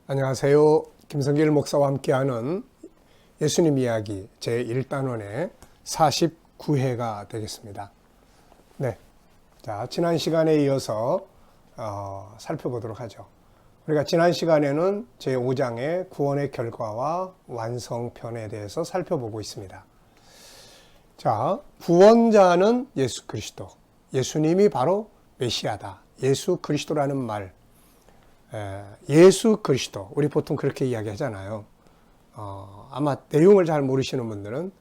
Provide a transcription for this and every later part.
안녕하세요. 김성길 목사와 함께하는 예수님 이야기 제1단원의 49회가 되겠습니다. 네. 자, 지난 시간에 이어서 살펴보도록 하죠. 우리가 지난 시간에는 제5장의 구원의 결과와 완성편에 대해서 살펴보고 있습니다. 자, 구원자는 예수 그리스도. 예수님이 바로 메시아다. 예수 그리스도라는 말. 예수 그리스도. 우리 보통 그렇게 이야기하잖아요. 아마 내용을 잘 모르시는 분들은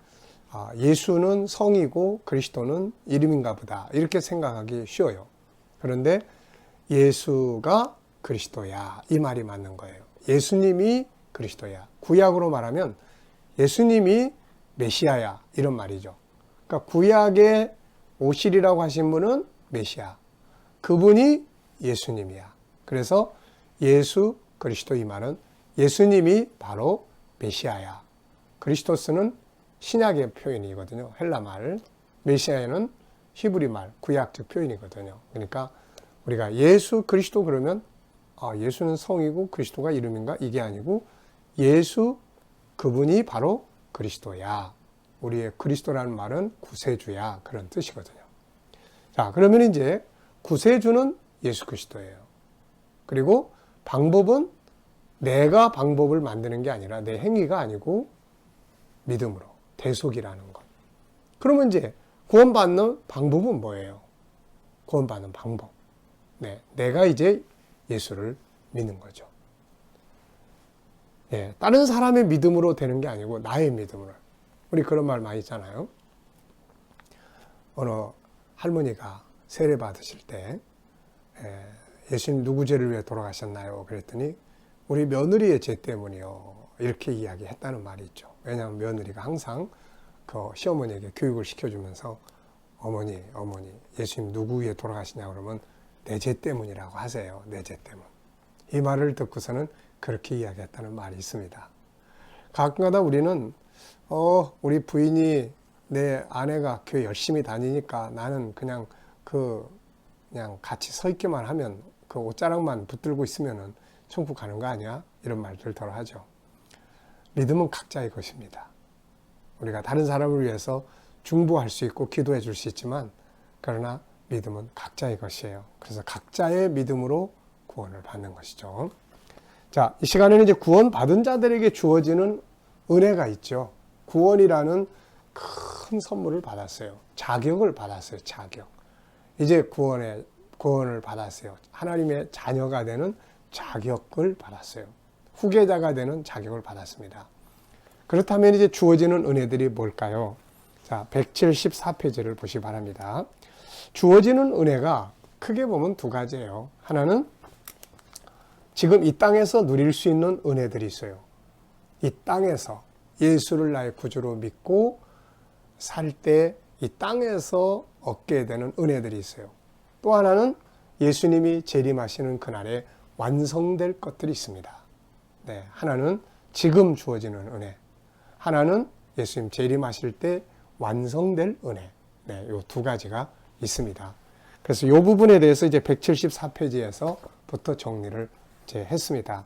예수는 성이고 그리스도는 이름인가 보다. 이렇게 생각하기 쉬워요. 그런데 예수가 그리스도야. 이 말이 맞는 거예요. 예수님이 그리스도야. 구약으로 말하면 예수님이 메시아야. 이런 말이죠. 그러니까 구약에 오시리라고 하신 분은 메시아. 그분이 예수님이야. 그래서 예수 그리스도 이 말은 예수님이 바로 메시아야. 그리스도스는 신약의 표현이거든요. 헬라 말. 메시아는 히브리 말, 구약적 표현이거든요. 그러니까 우리가 예수 그리스도 그러면 예수는 성이고 그리스도가 이름인가? 이게 아니고 예수 그분이 바로 그리스도야. 우리의 그리스도라는 말은 구세주야. 그런 뜻이거든요. 자, 그러면 이제 구세주는 예수 그리스도예요. 그리고 방법은 내가 방법을 만드는 게 아니라 내 행위가 아니고 믿음으로 대속이라는 것. 그러면 이제 구원받는 방법은 뭐예요? 구원받는 방법. 네, 내가 이제 예수를 믿는 거죠. 네, 다른 사람의 믿음으로 되는 게 아니고 나의 믿음으로. 우리 그런 말 많이 있잖아요. 어느 할머니가 세례 받으실 때 예수님 누구 죄를 위해 돌아가셨나요? 그랬더니 우리 며느리의 죄 때문이요. 이렇게 이야기했다는 말이 있죠. 왜냐하면 며느리가 항상 그 시어머니에게 교육을 시켜주면서 어머니 예수님 누구 위해 돌아가시냐 그러면 내 죄 때문이라고 하세요. 내 죄 때문. 이 말을 듣고서는 그렇게 이야기했다는 말이 있습니다. 가끔가다 우리는 우리 부인이 내 아내가 교회 열심히 다니니까 나는 그냥 같이 서 있기만 하면 그 옷자락만 붙들고 있으면은 천국 가는 거 아니야? 이런 말들 덜 하죠. 믿음은 각자의 것입니다. 우리가 다른 사람을 위해서 중보할 수 있고 기도해 줄 수 있지만 그러나 믿음은 각자의 것이에요. 그래서 각자의 믿음으로 구원을 받는 것이죠. 자, 이 시간에는 이제 구원받은 자들에게 주어지는 은혜가 있죠. 구원이라는 큰 선물을 받았어요. 자격을 받았어요. 자격. 이제 구원을 받았어요. 하나님의 자녀가 되는 자격을 받았어요. 후계자가 되는 자격을 받았습니다. 그렇다면 이제 주어지는 은혜들이 뭘까요? 자, 174페이지를 보시기 바랍니다. 주어지는 은혜가 크게 보면 두 가지예요. 하나는 지금 이 땅에서 누릴 수 있는 은혜들이 있어요. 이 땅에서 예수를 나의 구주로 믿고 살 때 이 땅에서 얻게 되는 은혜들이 있어요. 또 하나는 예수님이 재림하시는 그날에 완성될 것들이 있습니다. 네, 하나는 지금 주어지는 은혜, 하나는 예수님 재림하실 때 완성될 은혜. 네, 이 두 가지가 있습니다. 그래서 이 부분에 대해서 이제 174페이지에서부터 정리를 했습니다.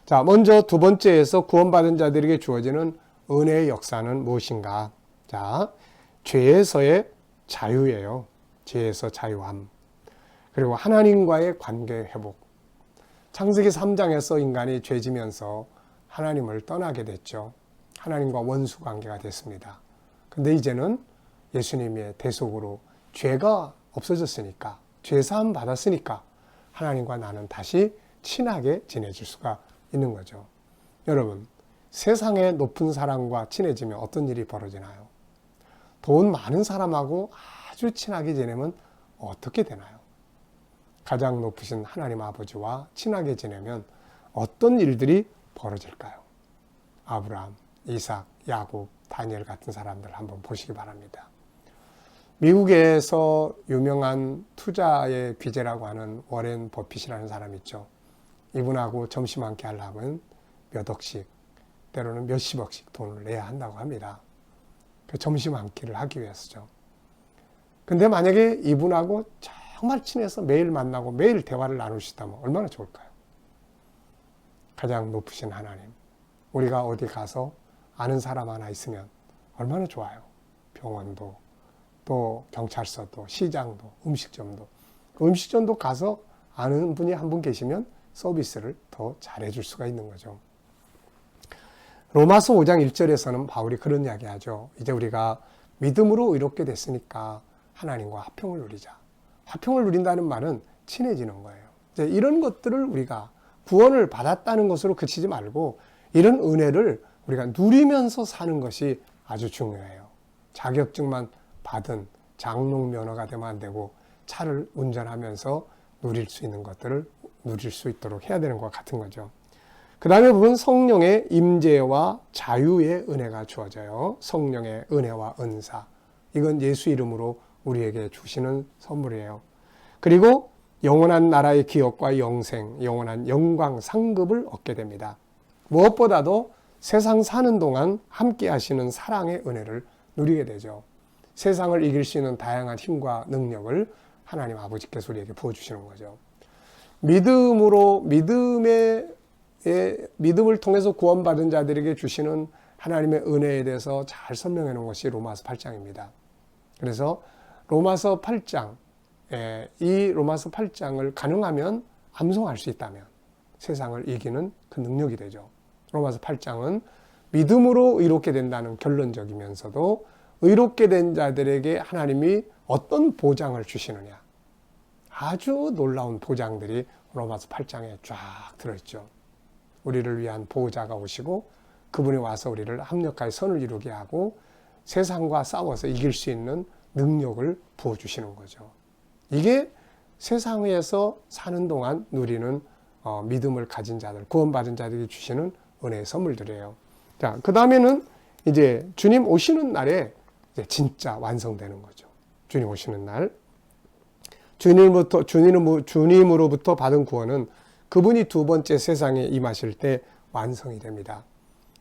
자, 먼저 두 번째에서 구원받은 자들에게 주어지는 은혜의 역사는 무엇인가? 자, 죄에서의 자유예요. 죄에서 자유함. 그리고 하나님과의 관계 회복. 창세기 3장에서 인간이 죄지면서 하나님을 떠나게 됐죠. 하나님과 원수 관계가 됐습니다. 근데 이제는 예수님의 대속으로 죄가 없어졌으니까, 죄사함 받았으니까 하나님과 나는 다시 친하게 지내줄 수가 있는 거죠. 여러분, 세상의 높은 사람과 친해지면 어떤 일이 벌어지나요? 돈 많은 사람하고 아주 친하게 지내면 어떻게 되나요? 가장 높으신 하나님 아버지와 친하게 지내면 어떤 일들이 벌어질까요? 아브라함, 이삭, 야곱, 다니엘 같은 사람들 한번 보시기 바랍니다. 미국에서 유명한 투자의 귀재라고 하는 워렌 버핏이라는 사람이 있죠. 이분하고 점심 한 끼 하려면 몇 억씩, 때로는 몇십억씩 돈을 내야 한다고 합니다. 그 점심 한 끼를 하기 위해서죠. 근데 만약에 이분하고 정말 친해서 매일 만나고 매일 대화를 나누시다면 얼마나 좋을까요? 가장 높으신 하나님, 우리가 어디 가서 아는 사람 하나 있으면 얼마나 좋아요. 병원도, 또 경찰서도, 시장도, 음식점도 가서 아는 분이 한 분 계시면 서비스를 더 잘해줄 수가 있는 거죠. 로마서 5장 1절에서는 바울이 그런 이야기 하죠. 이제 우리가 믿음으로 의롭게 됐으니까 하나님과 화평을 누리자. 화평을 누린다는 말은 친해지는 거예요. 이제 이런 것들을 우리가 구원을 받았다는 것으로 그치지 말고 이런 은혜를 우리가 누리면서 사는 것이 아주 중요해요. 자격증만 받은 장롱 면허가 되면 안 되고 차를 운전하면서 누릴 수 있는 것들을 누릴 수 있도록 해야 되는 것 같은 거죠. 그 다음에 보면 성령의 임재와 자유의 은혜가 주어져요. 성령의 은혜와 은사. 이건 예수 이름으로 우리에게 주시는 선물이에요. 그리고 영원한 나라의 기업과 영생, 영원한 영광, 상급을 얻게 됩니다. 무엇보다도 세상 사는 동안 함께 하시는 사랑의 은혜를 누리게 되죠. 세상을 이길 수 있는 다양한 힘과 능력을 하나님 아버지께서 우리에게 부어주시는 거죠. 믿음을 통해서 구원받은 자들에게 주시는 하나님의 은혜에 대해서 잘 설명해 놓은 것이 로마서 8장입니다. 그래서 로마서 8장, 이 로마서 8장을 가능하면 암송할 수 있다면 세상을 이기는 그 능력이 되죠. 로마서 8장은 믿음으로 의롭게 된다는 결론적이면서도 의롭게 된 자들에게 하나님이 어떤 보장을 주시느냐. 아주 놀라운 보장들이 로마서 8장에 쫙 들어있죠. 우리를 위한 보호자가 오시고 그분이 와서 우리를 합력하여 선을 이루게 하고 세상과 싸워서 이길 수 있는 능력을 부어주시는 거죠. 이게 세상에서 사는 동안 누리는 믿음을 가진 자들, 구원받은 자들이 주시는 은혜의 선물들이에요. 자, 그 다음에는 이제 주님 오시는 날에 이제 진짜 완성되는 거죠. 주님 오시는 날. 주님으로부터 받은 구원은 그분이 두 번째 세상에 임하실 때 완성이 됩니다.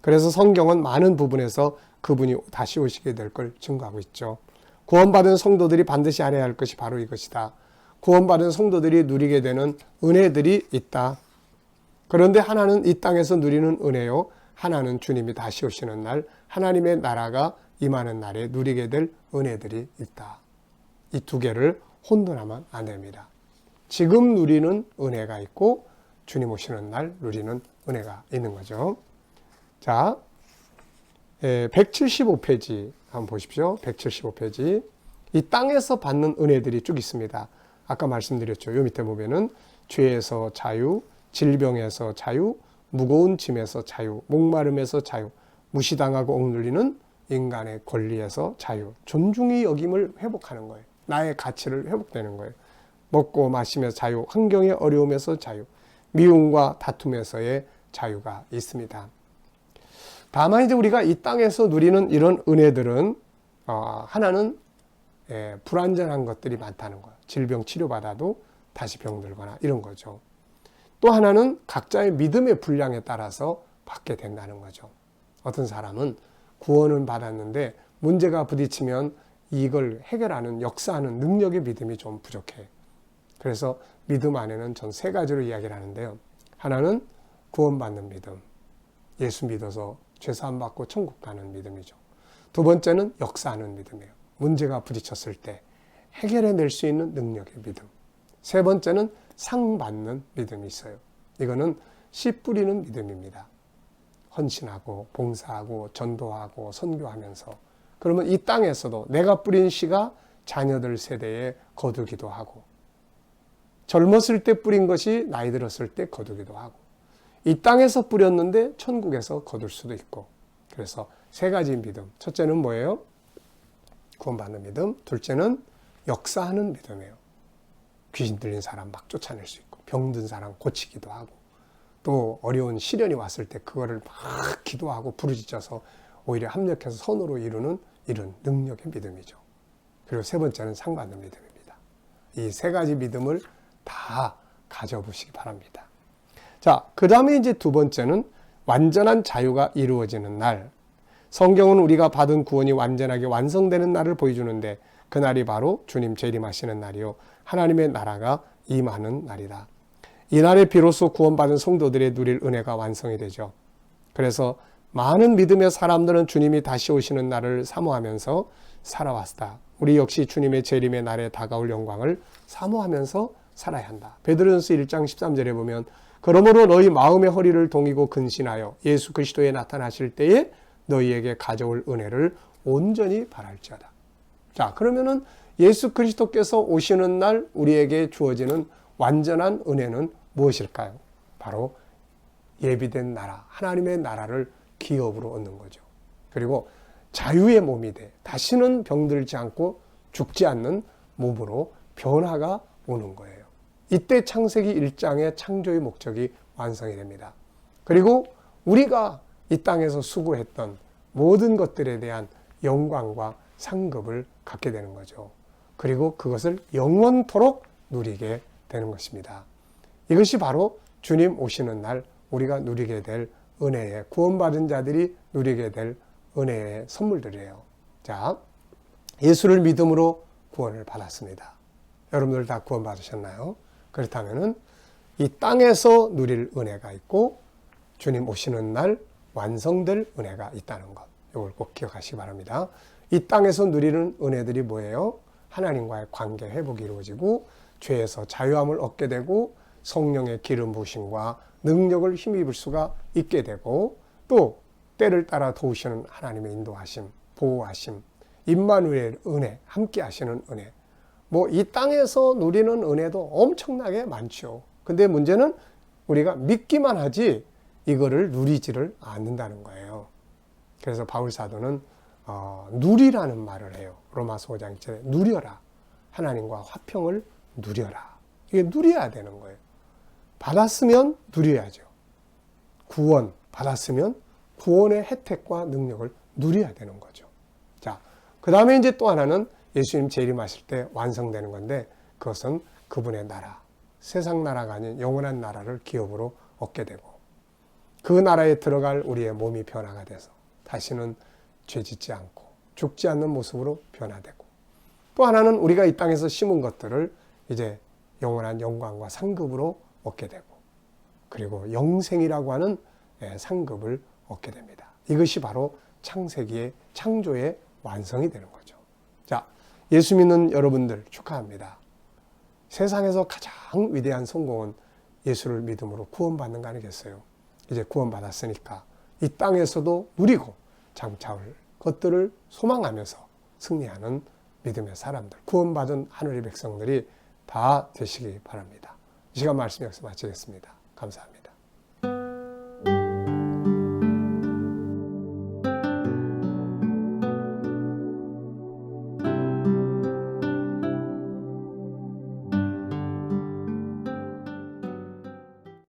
그래서 성경은 많은 부분에서 그분이 다시 오시게 될 걸 증거하고 있죠. 구원받은 성도들이 반드시 알아야 할 것이 바로 이것이다. 구원받은 성도들이 누리게 되는 은혜들이 있다. 그런데 하나는 이 땅에서 누리는 은혜요. 하나는 주님이 다시 오시는 날, 하나님의 나라가 임하는 날에 누리게 될 은혜들이 있다. 이 두 개를 혼돈하면 안 됩니다. 지금 누리는 은혜가 있고 주님 오시는 날 누리는 은혜가 있는 거죠. 자, 175페이지 한번 보십시오. 175페이지. 이 땅에서 받는 은혜들이 쭉 있습니다. 아까 말씀드렸죠. 요 밑에 보면은 죄에서 자유, 질병에서 자유, 무거운 짐에서 자유, 목마름에서 자유, 무시당하고 억눌리는 인간의 권리에서 자유, 존중이 여김을 회복하는 거예요. 나의 가치를 회복되는 거예요. 먹고 마시면서 자유, 환경의 어려움에서 자유, 미움과 다툼에서의 자유가 있습니다. 다만 이제 우리가 이 땅에서 누리는 이런 은혜들은 하나는 불완전한 것들이 많다는 거예요. 질병 치료받아도 다시 병들거나 이런 거죠. 또 하나는 각자의 믿음의 분량에 따라서 받게 된다는 거죠. 어떤 사람은 구원은 받았는데 문제가 부딪히면 이걸 해결하는 역사하는 능력의 믿음이 좀 부족해. 그래서 믿음 안에는 전 세 가지로 이야기를 하는데요. 하나는 구원받는 믿음, 예수 믿어서 죄사함 받고 천국 가는 믿음이죠. 두 번째는 역사하는 믿음이에요. 문제가 부딪혔을 때 해결해낼 수 있는 능력의 믿음. 세 번째는 상 받는 믿음이 있어요. 이거는 씨 뿌리는 믿음입니다. 헌신하고 봉사하고 전도하고 선교하면서 그러면 이 땅에서도 내가 뿌린 씨가 자녀들 세대에 거두기도 하고 젊었을 때 뿌린 것이 나이 들었을 때 거두기도 하고 이 땅에서 뿌렸는데 천국에서 거둘 수도 있고 그래서 세 가지 믿음. 첫째는 뭐예요? 구원받는 믿음. 둘째는 역사하는 믿음이에요. 귀신 들린 사람 막 쫓아낼 수 있고 병든 사람 고치기도 하고 또 어려운 시련이 왔을 때 그거를 막 기도하고 부르짖어서 오히려 합력해서 선으로 이루는 이런 능력의 믿음이죠. 그리고 세 번째는 상받는 믿음입니다. 이 세 가지 믿음을 다 가져보시기 바랍니다. 자, 그 다음에 이제 두 번째는 완전한 자유가 이루어지는 날. 성경은 우리가 받은 구원이 완전하게 완성되는 날을 보여주는데 그날이 바로 주님 재림하시는 날이요. 하나님의 나라가 임하는 날이다. 이날에 비로소 구원받은 성도들의 누릴 은혜가 완성이 되죠. 그래서 많은 믿음의 사람들은 주님이 다시 오시는 날을 사모하면서 살아왔다. 우리 역시 주님의 재림의 날에 다가올 영광을 사모하면서 살아야 한다. 베드로전서 1장 13절에 보면 그러므로 너희 마음의 허리를 동이고 근신하여 예수 그리스도에 나타나실 때에 너희에게 가져올 은혜를 온전히 바랄지어다. 자, 그러면은 예수 그리스도께서 오시는 날 우리에게 주어지는 완전한 은혜는 무엇일까요? 바로 예비된 나라, 하나님의 나라를 기업으로 얻는 거죠. 그리고 자유의 몸이 돼 다시는 병들지 않고 죽지 않는 몸으로 변화가 오는 거예요. 이때 창세기 1장의 창조의 목적이 완성이 됩니다. 그리고 우리가 이 땅에서 수고했던 모든 것들에 대한 영광과 상급을 갖게 되는 거죠. 그리고 그것을 영원토록 누리게 되는 것입니다. 이것이 바로 주님 오시는 날 우리가 누리게 될 은혜의, 구원받은 자들이 누리게 될 은혜의 선물들이에요. 자, 예수를 믿음으로 구원을 받았습니다. 여러분들 다 구원받으셨나요? 그렇다면은 이 땅에서 누릴 은혜가 있고 주님 오시는 날 완성될 은혜가 있다는 것. 이걸 꼭 기억하시기 바랍니다. 이 땅에서 누리는 은혜들이 뭐예요? 하나님과의 관계 회복이 이루어지고 죄에서 자유함을 얻게 되고 성령의 기름 부으심과 능력을 힘입을 수가 있게 되고 또 때를 따라 도우시는 하나님의 인도하심, 보호하심, 임마누엘의 은혜, 함께 하시는 은혜. 뭐 이 땅에서 누리는 은혜도 엄청나게 많죠. 근데 문제는 우리가 믿기만 하지 이거를 누리지를 않는다는 거예요. 그래서 바울 사도는 누리라는 말을 해요. 로마서 5장 1절에 누려라. 하나님과 화평을 누려라. 이게 누려야 되는 거예요. 받았으면 누려야죠. 구원 받았으면 구원의 혜택과 능력을 누려야 되는 거죠. 자, 그 다음에 이제 또 하나는 예수님 재림하실 때 완성되는 건데 그것은 그분의 나라, 세상 나라가 아닌 영원한 나라를 기업으로 얻게 되고 그 나라에 들어갈 우리의 몸이 변화가 돼서 다시는 죄짓지 않고 죽지 않는 모습으로 변화되고 또 하나는 우리가 이 땅에서 심은 것들을 이제 영원한 영광과 상급으로 얻게 되고 그리고 영생이라고 하는 상급을 얻게 됩니다. 이것이 바로 창세기의 창조의 완성이 되는 거죠. 자, 예수 믿는 여러분들 축하합니다. 세상에서 가장 위대한 성공은 예수를 믿음으로 구원받는 거 아니겠어요? 이제 구원받았으니까 이 땅에서도 누리고 장차올 것들을 소망하면서 승리하는 믿음의 사람들, 구원받은 하늘의 백성들이 다 되시기 바랍니다. 이 시간 말씀 여기서 마치겠습니다. 감사합니다.